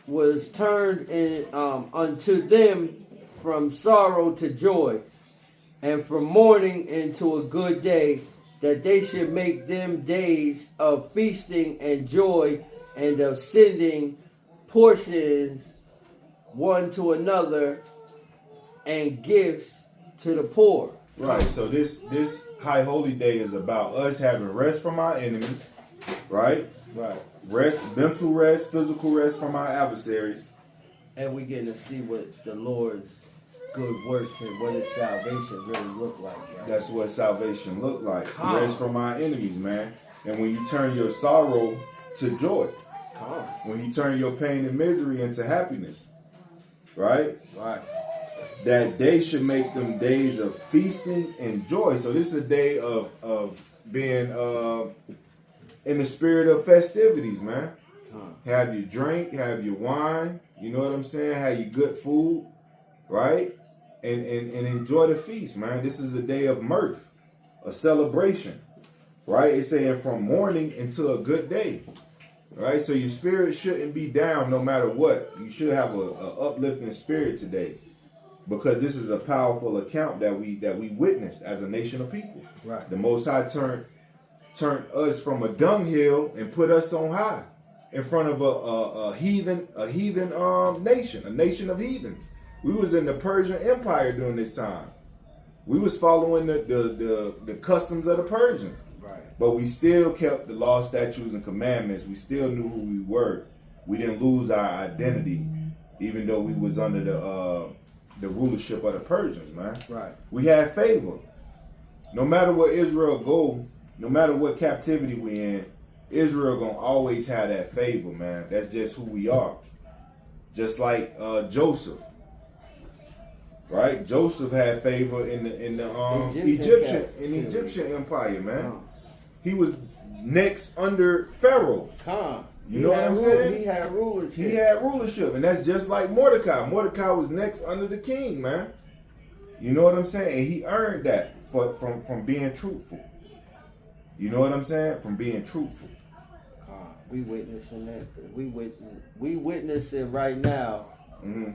Speaker 2: was turned in, unto them from sorrow to joy, and from mourning into a good day, that they should make them days of feasting and joy, and of sending portions one to another, and gifts to the poor.
Speaker 1: Right. So this high holy day is about us having rest from our enemies, right?
Speaker 2: Right.
Speaker 1: Rest, mental rest, physical rest from our adversaries.
Speaker 2: And we getting to see what the Lord's good works and what his salvation really look like. Right?
Speaker 1: That's what salvation look like. Rest from our enemies, man. And when you turn your sorrow to joy. When you turn your pain and misery into happiness. Right?
Speaker 2: Right.
Speaker 1: That they should make them days of feasting and joy. So this is a day of being in the spirit of festivities, man. Have your drink, have your wine, you know what I'm saying? Have your good food, right? And enjoy the feast, man. This is a day of mirth, a celebration, right? It's saying from mourning into a good day, right? So your spirit shouldn't be down no matter what. You should have a uplifting spirit today, because this is a powerful account that we witnessed as a nation of people.
Speaker 2: Right.
Speaker 1: The Most High turned us from a dunghill and put us on high in front of a heathen nation, a nation of heathens. We was in the Persian Empire during this time. We was following the customs of the Persians.
Speaker 2: Right.
Speaker 1: But we still kept the law, statutes, and commandments. We still knew who we were. We didn't lose our identity, even though we was under the rulership of the Persians, man.
Speaker 2: Right.
Speaker 1: We had favor. No matter where Israel go, no matter what captivity we in, Israel gonna always have that favor, man. That's just who we are. Just like Joseph, right? Joseph had favor in the Egyptian Empire, man. He was next under Pharaoh. You know what I'm saying?
Speaker 2: He had rulership.
Speaker 1: He had rulership, and that's just like Mordecai. Mordecai was next under the king, man. You know what I'm saying? And he earned that from being truthful. You know what I'm saying? From being truthful.
Speaker 2: We witnessing that. We witness it right now.
Speaker 1: Mm-hmm.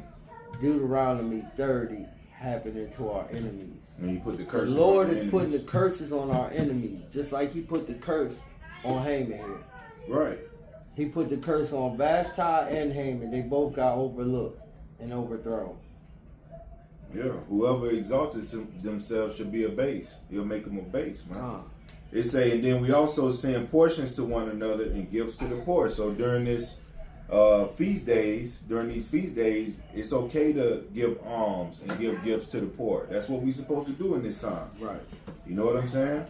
Speaker 2: Deuteronomy 30 happening to our enemies.
Speaker 1: And he put the curses.
Speaker 2: The Lord
Speaker 1: on
Speaker 2: is putting the curses on our enemies, just like he put the curse on Haman here.
Speaker 1: Right.
Speaker 2: He put the curse on Vashti and Haman. They both got overlooked and overthrown.
Speaker 1: Yeah. Whoever exalts themselves should be a base. He'll make them a base, man. It say, and then we also send portions to one another and gifts to the poor. So during these feast days, it's okay to give alms and give gifts to the poor. That's what we're supposed to do in this time.
Speaker 2: Right.
Speaker 1: You know what I'm saying?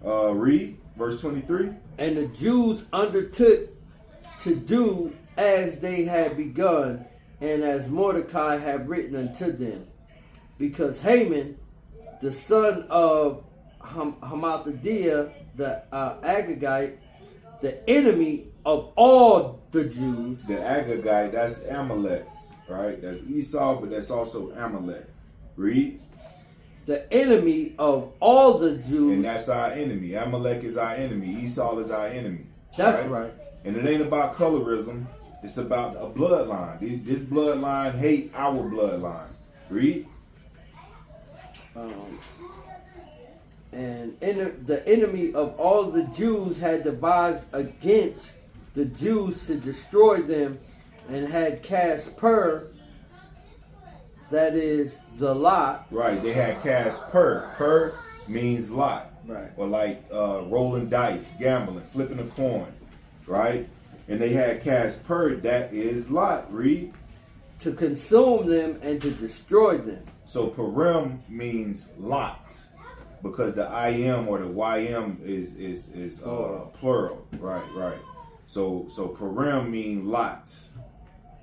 Speaker 1: Read verse 23.
Speaker 2: And the Jews undertook to do as they had begun, and as Mordecai had written unto them, because Haman, the son of Hamathadiah, the Agagite, the enemy of all the Jews.
Speaker 1: The Agagite, that's Amalek, right? That's Esau, but that's also Amalek. Read.
Speaker 2: The enemy of all the Jews.
Speaker 1: And that's our enemy. Amalek is our enemy. Esau is our enemy.
Speaker 2: That's right.
Speaker 1: And it ain't about colorism. It's about a bloodline. This bloodline hate our bloodline. Read.
Speaker 2: And the enemy of all the Jews had devised against the Jews to destroy them, and had cast that is the lot.
Speaker 1: Right, they had cast per. Per means lot.
Speaker 2: Right.
Speaker 1: Or like rolling dice, gambling, flipping a coin. Right? And they had cast that is lot. Read.
Speaker 2: To consume them and to destroy them.
Speaker 1: So Purim means lots, because the I-M or the Y-M is plural. Right. So Purim mean lots,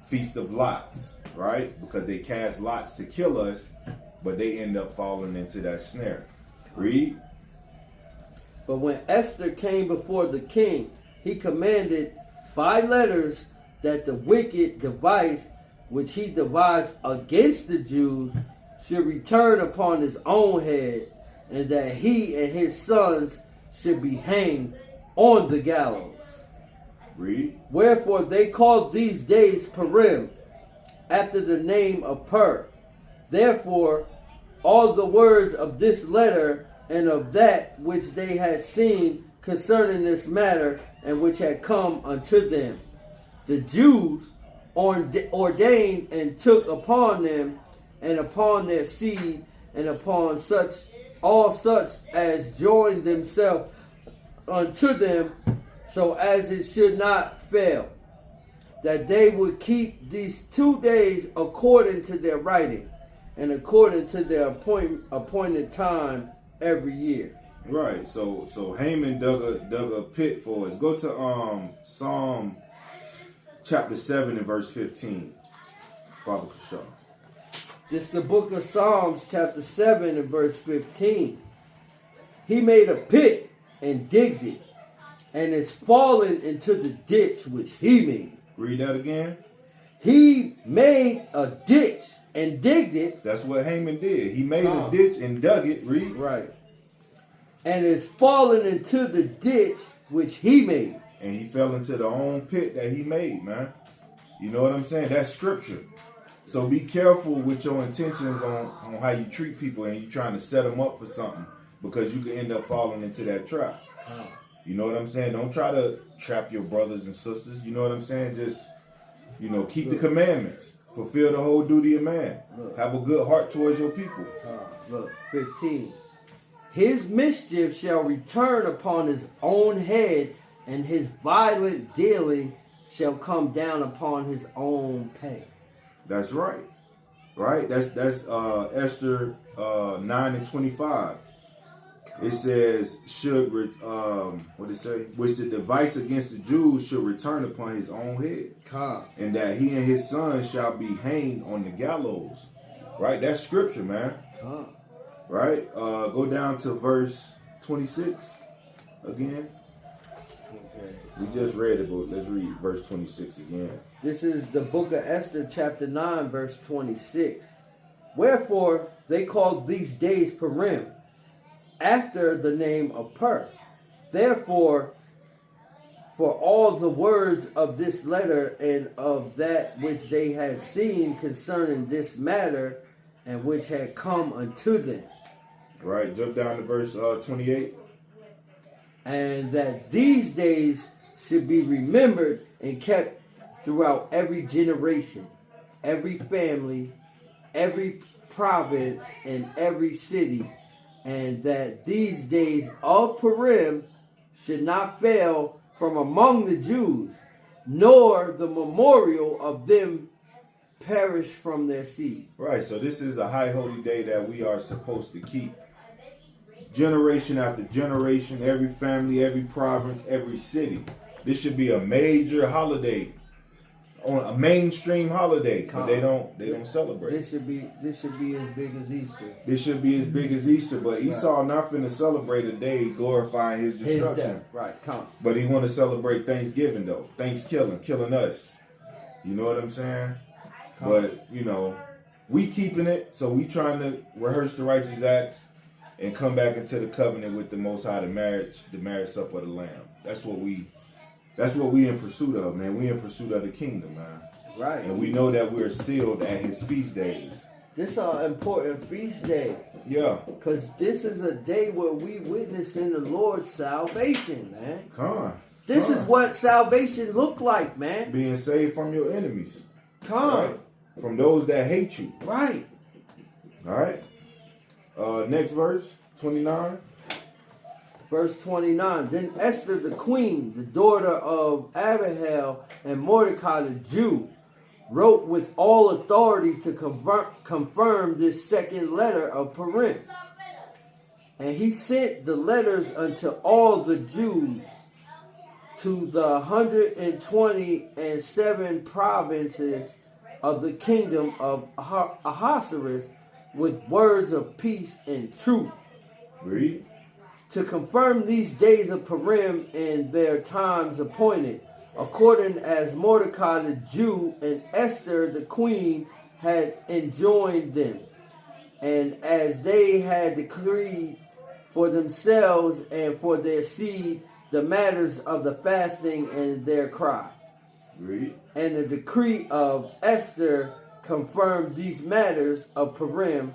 Speaker 1: feast of lots, right? Because they cast lots to kill us, but they end up falling into that snare. Read.
Speaker 2: But when Esther came before the king, he commanded by letters that the wicked device which he devised against the Jews should return upon his own head, and that he and his sons should be hanged on the gallows.
Speaker 1: Read.
Speaker 2: Wherefore they called these days Purim, after the name of Pur. Therefore all the words of this letter and of that which they had seen concerning this matter, and which had come unto them, the Jews ordained and took upon them, and upon their seed, and upon all such as joined themselves unto them, so as it should not fail, that they would keep these 2 days according to their writing, and according to their appointed time every year.
Speaker 1: Right. So Haman dug a pit for us. Go to Psalm chapter 7 and verse 15. Father Kashaw.
Speaker 2: This is the book of Psalms, chapter 7 and verse 15. He made a pit and digged it, and is fallen into the ditch which he made.
Speaker 1: Read that again.
Speaker 2: He made a ditch and digged it.
Speaker 1: That's what Haman did. He made a ditch and dug it. Read.
Speaker 2: Right. And is fallen into the ditch which he made.
Speaker 1: And he fell into the own pit that he made, man. You know what I'm saying? That's scripture. So be careful with your intentions on how you treat people, and you trying to set them up for something, because you can end up falling into that trap. You know what I'm saying? Don't try to trap your brothers and sisters. You know what I'm saying? Just, keep the commandments. Fulfill the whole duty of man. Have a good heart towards your people.
Speaker 2: Look, 15. His mischief shall return upon his own head, and his violent dealing shall come down upon his own pay.
Speaker 1: That's right. Right? That's Esther 9 and 25. It says, what it say? Which the device against the Jews should return upon his own head. And that he and his sons shall be hanged on the gallows. Right? That's scripture, man. Right? Go down to verse 26 again.
Speaker 2: Okay.
Speaker 1: We just read it, but let's read verse 26 again.
Speaker 2: This is the book of Esther, chapter 9, verse 26. Wherefore they called these days Purim, after the name of Pur. Therefore, for all the words of this letter and of that which they had seen concerning this matter, and which had come unto them.
Speaker 1: Right, jump down to verse 28.
Speaker 2: And that these days should be remembered and kept throughout every generation, every family, every province, and every city, and that these days of Purim should not fail from among the Jews, nor the memorial of them perish from their seed.
Speaker 1: Right, so this is a high holy day that we are supposed to keep. Generation after generation, every family, every province, every city. This should be a major holiday, on a mainstream holiday, but they don't celebrate.
Speaker 2: This should be as big as Easter.
Speaker 1: This should be as big as Easter, but Esau not finna celebrate a day glorifying his destruction.
Speaker 2: His death. Right, come.
Speaker 1: But he want to celebrate Thanksgiving though. Killing us. You know what I'm saying? Come. But we keeping it, so we trying to rehearse the righteous acts and come back into the covenant with the Most High, the marriage supper of the Lamb. That's what we in pursuit of, man. We in pursuit of the kingdom, man.
Speaker 2: Right.
Speaker 1: And we know that we're sealed at his feast days.
Speaker 2: This is an important feast day.
Speaker 1: Yeah.
Speaker 2: Because this is a day where we witnessing the Lord's salvation, man. This is what salvation look like, man.
Speaker 1: Being saved from your enemies.
Speaker 2: Right?
Speaker 1: From those that hate you.
Speaker 2: Right.
Speaker 1: All right. Next verse, 29.
Speaker 2: Verse 29. Then Esther the queen, the daughter of Abihail, and Mordecai the Jew, wrote with all authority to confirm this second letter of Purim. And he sent the letters unto all the Jews to the 127 provinces of the kingdom of Ahasuerus, with words of peace and truth.
Speaker 1: Read.
Speaker 2: To confirm these days of Purim in their times appointed, according as Mordecai the Jew and Esther the queen had enjoined them, and as they had decreed for themselves and for their seed the matters of the fasting and their cry.
Speaker 1: Read.
Speaker 2: And the decree of Esther confirmed these matters of Purim,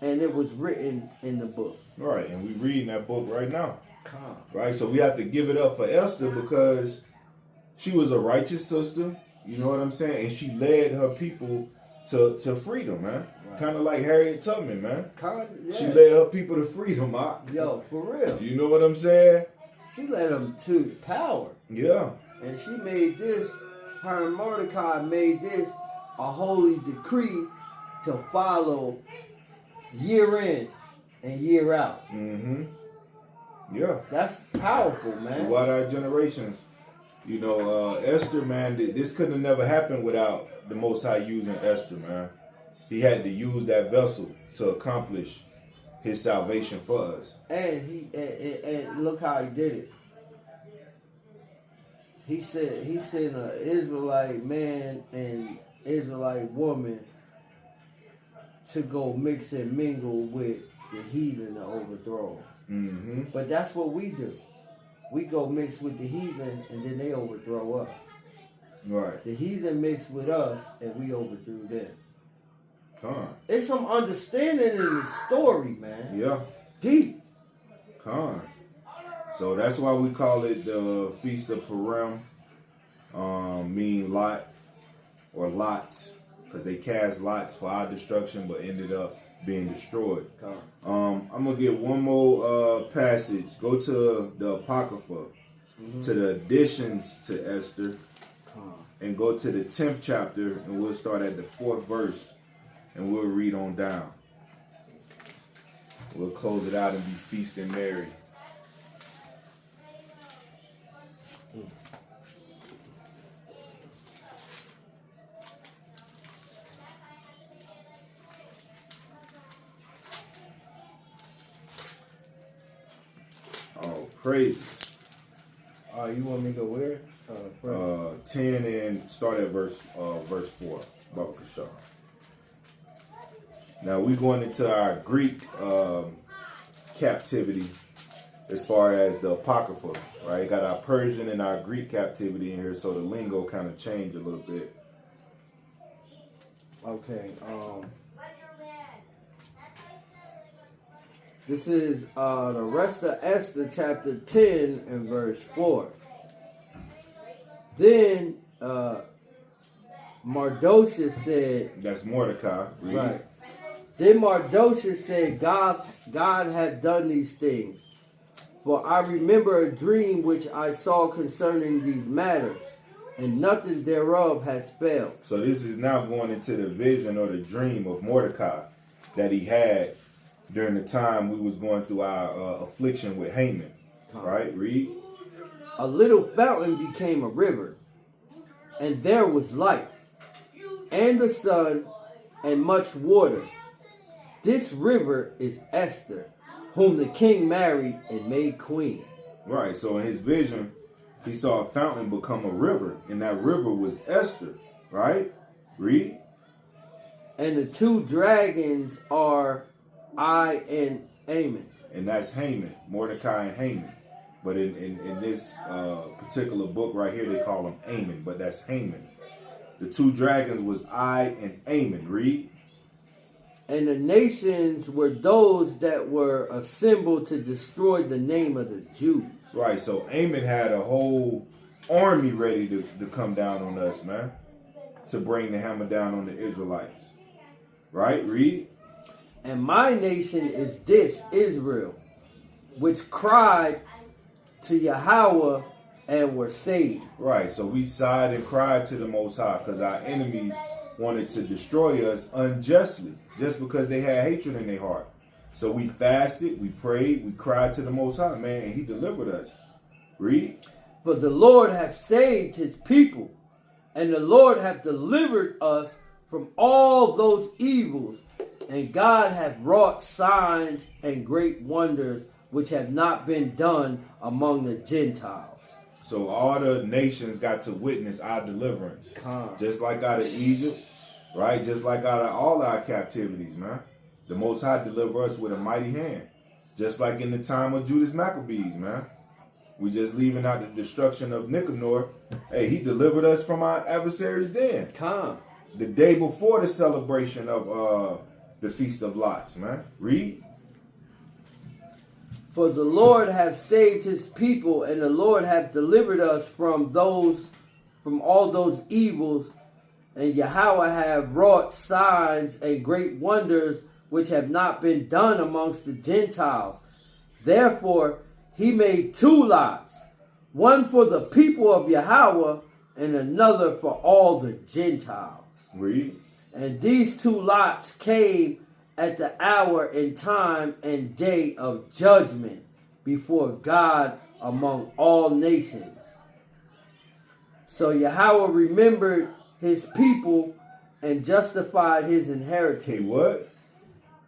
Speaker 2: and it was written in the book.
Speaker 1: Right, and we reading that book right now. Right, so we have to give it up for Esther because she was a righteous sister, you know what I'm saying? And she led her people to freedom, man. Right. Kind of like Harriet Tubman, man.
Speaker 2: Yeah.
Speaker 1: She led her people to freedom, Mark.
Speaker 2: Yo, for real.
Speaker 1: You know what I'm saying?
Speaker 2: She led them to power.
Speaker 1: Yeah.
Speaker 2: And she made this, her and Mordecai made this a holy decree to follow year in and year out.
Speaker 1: Mm-hmm. Yeah.
Speaker 2: That's powerful, man.
Speaker 1: Throughout our generations. You know, Esther, man, this couldn't have never happened without the Most High using Esther, man. He had to use that vessel to accomplish his salvation for us.
Speaker 2: And and look how he did it. He sent an Israelite man and Israelite woman to go mix and mingle with the heathen to overthrow them.
Speaker 1: Mm-hmm.
Speaker 2: But that's what we do. We go mix with the heathen and then they overthrow us.
Speaker 1: Right.
Speaker 2: The heathen mix with us and we overthrew them.
Speaker 1: Con.
Speaker 2: It's some understanding in the story, man.
Speaker 1: Yeah.
Speaker 2: Deep.
Speaker 1: Con. So that's why we call it the Feast of Purim, mean lot or lots, because they cast lots for our destruction but ended up being destroyed. I'm going to get one more passage. Go to the Apocrypha, to the additions to Esther, and go to the 10th chapter, and we'll start at the 4th verse, and we'll read on down. We'll close it out and be feast and merry. Oh, praises.
Speaker 2: You want me to go where?
Speaker 1: 10 and start at verse 4. Baruch Hashem. Now we're going into our Greek captivity as far as the Apocrypha, right? Got our Persian and our Greek captivity in here, so the lingo kind of changed a little bit.
Speaker 2: Okay. This is the rest of Esther chapter 10 and verse 4. Then Mardochus said...
Speaker 1: That's Mordecai. Read.
Speaker 2: Right. Then Mardochus said, God hath done these things. For I remember a dream which I saw concerning these matters, and nothing thereof has failed.
Speaker 1: So this is now going into the vision or the dream of Mordecai that he had during the time we was going through our affliction with Haman. Right? Read.
Speaker 2: A little fountain became a river, and there was light, and the sun, and much water. This river is Esther, whom the king married and made queen.
Speaker 1: Right, so in his vision, he saw a fountain become a river, and that river was Esther, right? Read.
Speaker 2: And the two dragons are I and Haman.
Speaker 1: And that's Haman, Mordecai and Haman. But in this particular book right here, they call him Haman, but that's Haman. The two dragons was I and Haman. Read.
Speaker 2: And the nations were those that were assembled to destroy the name of the Jews.
Speaker 1: Right, so Haman had a whole army ready to come down on us, man. To bring the hammer down on the Israelites. Right, read.
Speaker 2: And my nation is this, Israel, which cried to Yahweh and were saved.
Speaker 1: Right, so we sighed and cried to the Most High because our enemies wanted to destroy us unjustly, just because they had hatred in their heart. So we fasted, we prayed, we cried to the Most High, man, and he delivered us. Read.
Speaker 2: For the Lord hath saved his people, and the Lord hath delivered us from all those evils, and God hath wrought signs and great wonders which have not been done among the Gentiles.
Speaker 1: So all the nations got to witness our deliverance. Just like out of Egypt, right? Just like out of all our captivities, man. The Most High deliver us with a mighty hand. Just like in the time of Judas Maccabees, man. We just leaving out the destruction of Nicanor. Hey, he delivered us from our adversaries then.
Speaker 2: Come.
Speaker 1: The day before the celebration of the Feast of Lots, man. Read.
Speaker 2: For the Lord hath saved his people, and the Lord hath delivered us from all those evils, and Yahweh hath wrought signs and great wonders which have not been done amongst the Gentiles. Therefore he made 2 lots, one for the people of Yahweh, and another for all the Gentiles.
Speaker 1: Read.
Speaker 2: And these 2 lots came at the hour and time and day of judgment before God among all nations. So Yahweh remembered his people and justified his inheritance.
Speaker 1: He what?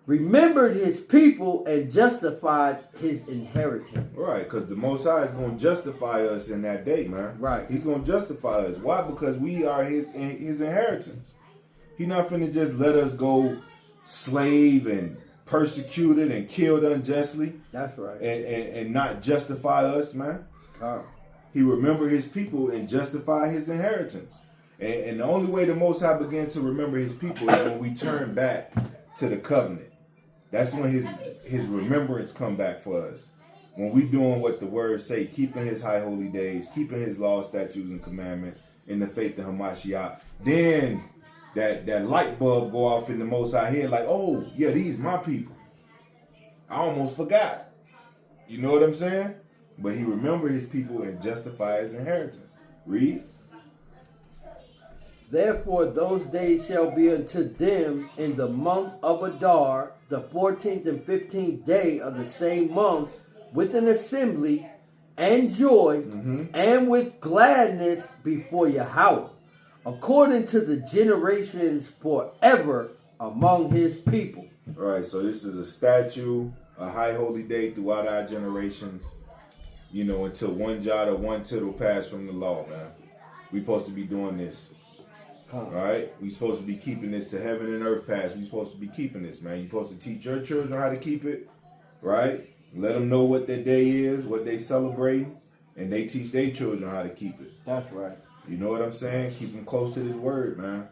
Speaker 2: Remembered his people and justified his inheritance.
Speaker 1: Right, because the Most High is going to justify us in that day, man.
Speaker 2: Right.
Speaker 1: He's going to justify us. Why? Because we are his inheritance. He's not finna just let us go slave and persecuted and killed unjustly.
Speaker 2: That's right.
Speaker 1: And not justify us, man.
Speaker 2: Come.
Speaker 1: He remembered his people and justify his inheritance. And the only way the Most High began to remember his people is when we turn back to the covenant. That's when his remembrance come back for us. When we doing what the words say, keeping his high holy days, keeping his laws, statutes, and commandments in the faith of Hamashiach, then that light bulb go off in the Most High head like, oh, yeah, these my people. I almost forgot. You know what I'm saying? But he remembered his people and justified his inheritance. Read.
Speaker 2: Therefore those days shall be unto them in the month of Adar, the 14th and 15th day of the same month, with an assembly and joy, and with gladness before Yahweh, according to the generations forever among his people.
Speaker 1: All right, so this is a statue, a high holy day throughout our generations, you know, until one jot or one tittle pass from the law, man. We supposed to be doing this. All right? We supposed to be keeping this to heaven and earth pass. We supposed to be keeping this, man. You supposed to teach your children how to keep it, right? Let them know what their day is, what they celebrate, and they teach their children how to keep it.
Speaker 2: That's right.
Speaker 1: You know what I'm saying? Keep them close to this word, man.